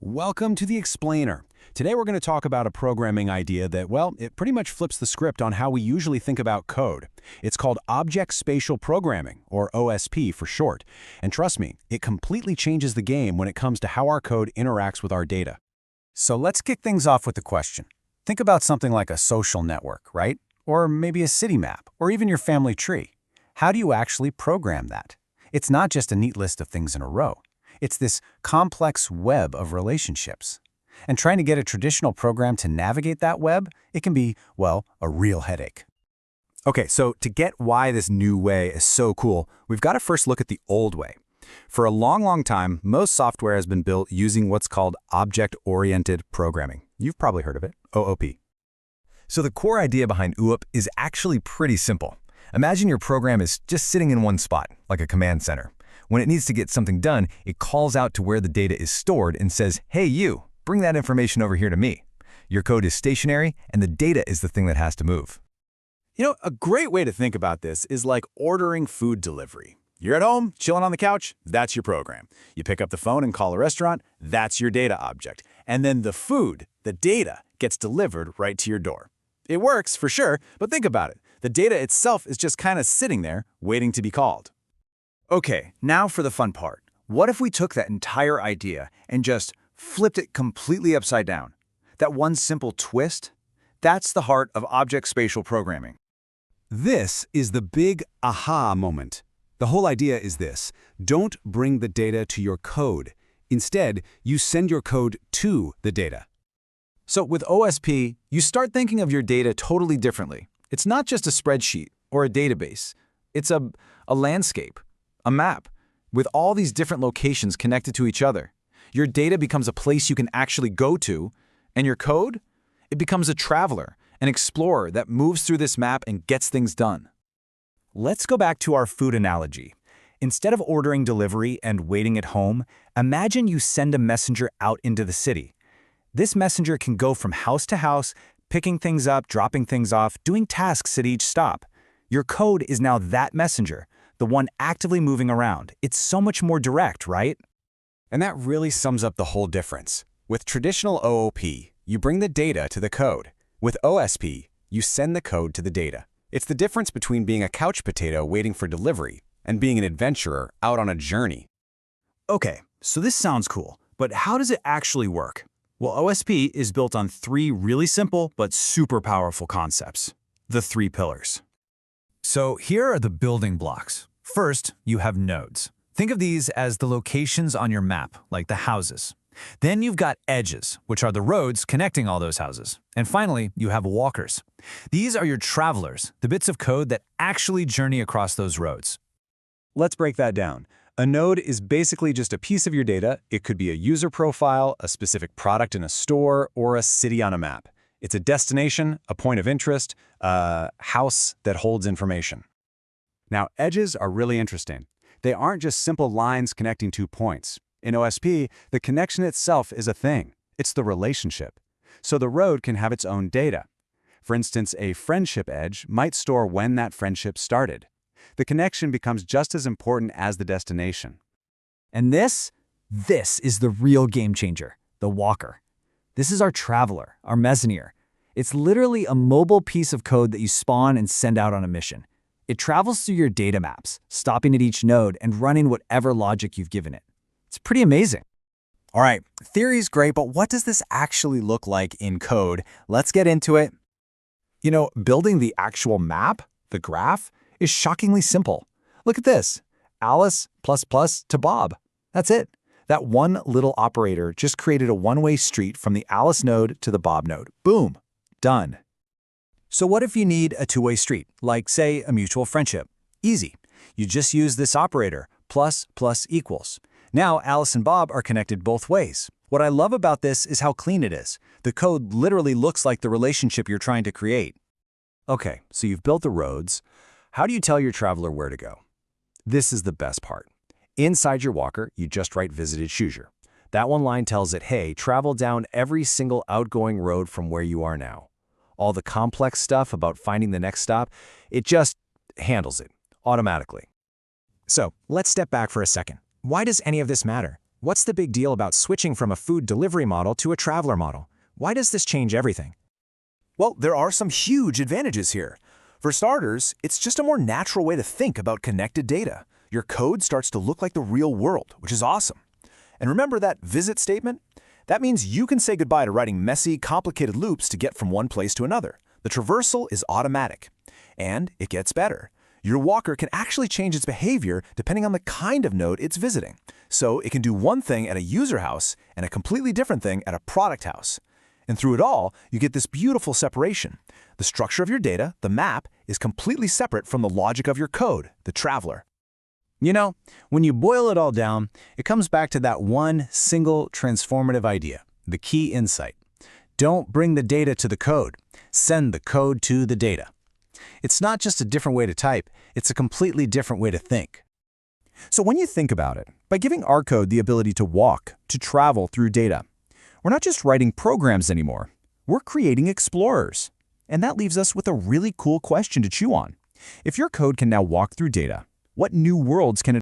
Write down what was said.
Welcome to the Explainer. Today we're going to talk about a programming idea that, well, it pretty much flips the script on how we usually think about code. It's called Object-Spatial Programming, or OSP for short. And trust me, it completely changes the game when it comes to how our code interacts with our data. So let's kick things off with a question. Think about something like a social network, right? Or maybe a city map, or even your family tree. How do you actually program that? It's not just a neat list of things in a row. It's this complex web of relationships. And trying to get a traditional program to navigate that web, it can be, well, a real headache. Okay, so to get why this new way is so cool, we've got to first look at the old way. For a long time, most software has been built using what's called object-oriented programming. You've probably heard of it, OOP. So the core idea behind OOP is actually pretty simple. Imagine your program is just sitting in one spot, like a command center. When it needs to get something done, it calls out to where the data is stored and says, "Hey you, bring that information over here to me." Your code is stationary, and the data is the thing that has to move. You know, a great way to think about this is like ordering food delivery. You're at home, chilling on the couch, that's your program. You pick up the phone and call a restaurant, that's your data object. And then the food, the data, gets delivered right to your door. It works, for sure, but think about it. The data itself is just kind of sitting there, waiting to be called. Okay, now for the fun part. What if we took that entire idea and just flipped it completely upside down? That one simple twist? That's the heart of object-spatial programming. This is the big aha moment. The whole idea is this: don't bring the data to your code. Instead, you send your code to the data. So with OSP, you start thinking of your data totally differently. It's not just a spreadsheet or a database. It's a landscape, a map, with all these different locations connected to each other. Your data becomes a place you can actually go to, and your code? It becomes a traveler, an explorer that moves through this map and gets things done. Let's go back to our food analogy. Instead of ordering delivery and waiting at home, imagine you send a messenger out into the city. This messenger can go from house to house, picking things up, dropping things off, doing tasks at each stop. Your code is now that messenger, the one actively moving around. It's so much more direct, right? And that really sums up the whole difference. With traditional OOP, you bring the data to the code. With OSP, you send the code to the data. It's the difference between being a couch potato waiting for delivery and being an adventurer out on a journey. Okay, so this sounds cool, but how does it actually work? Well, OSP is built on three really simple but super powerful concepts: the three pillars. So here are the building blocks. First, you have nodes. Think of these as the locations on your map, like the houses. Then you've got edges, which are the roads connecting all those houses. And finally, you have walkers. These are your travelers, the bits of code that actually journey across those roads. Let's break that down. A node is basically just a piece of your data. It could be a user profile, a specific product in a store, or a city on a map. It's a destination, a point of interest, a house that holds information. Now, edges are really interesting. They aren't just simple lines connecting two points. In OSP, the connection itself is a thing. It's the relationship. So the road can have its own data. For instance, a friendship edge might store when that friendship started. The connection becomes just as important as the destination. And this is the real game changer, the walker. This is our traveler, our messenger. It's literally a mobile piece of code that you spawn and send out on a mission. It travels through your data maps, stopping at each node and running whatever logic you've given it. It's pretty amazing. All right, theory's great, but what does this actually look like in code? Let's get into it. You know, building the actual map, the graph, is shockingly simple. Look at this. Alice ++ to Bob. That's it. That one little operator just created a one-way street from the Alice node to the Bob node. Boom. Done. So what if you need a two-way street, like, say, a mutual friendship? Easy. You just use this operator, ++ equals. Now Alice and Bob are connected both ways. What I love about this is how clean it is. The code literally looks like the relationship you're trying to create. Okay, so you've built the roads. How do you tell your traveler where to go? This is the best part. Inside your walker, you just write visited Choosier. That one line tells it, hey, travel down every single outgoing road from where you are now. All the complex stuff about finding the next stop, it just handles it automatically. So let's step back for a second. Why does any of this matter? What's the big deal about switching from a food delivery model to a traveler model? Why does this change everything? Well, there are some huge advantages here. For starters, it's just a more natural way to think about connected data. Your code starts to look like the real world, which is awesome. And remember that visit statement? That means you can say goodbye to writing messy, complicated loops to get from one place to another. The traversal is automatic. And it gets better. Your walker can actually change its behavior depending on the kind of node it's visiting. So it can do one thing at a user house and a completely different thing at a product house. And through it all, you get this beautiful separation. The structure of your data, the map, is completely separate from the logic of your code, the traveler. You know, when you boil it all down, it comes back to that one single transformative idea, the key insight. Don't bring the data to the code. Send the code to the data. It's not just a different way to type, it's a completely different way to think. So when you think about it, by giving our code the ability to walk, to travel through data, we're not just writing programs anymore, we're creating explorers. And that leaves us with a really cool question to chew on. If your code can now walk through data, what new worlds can it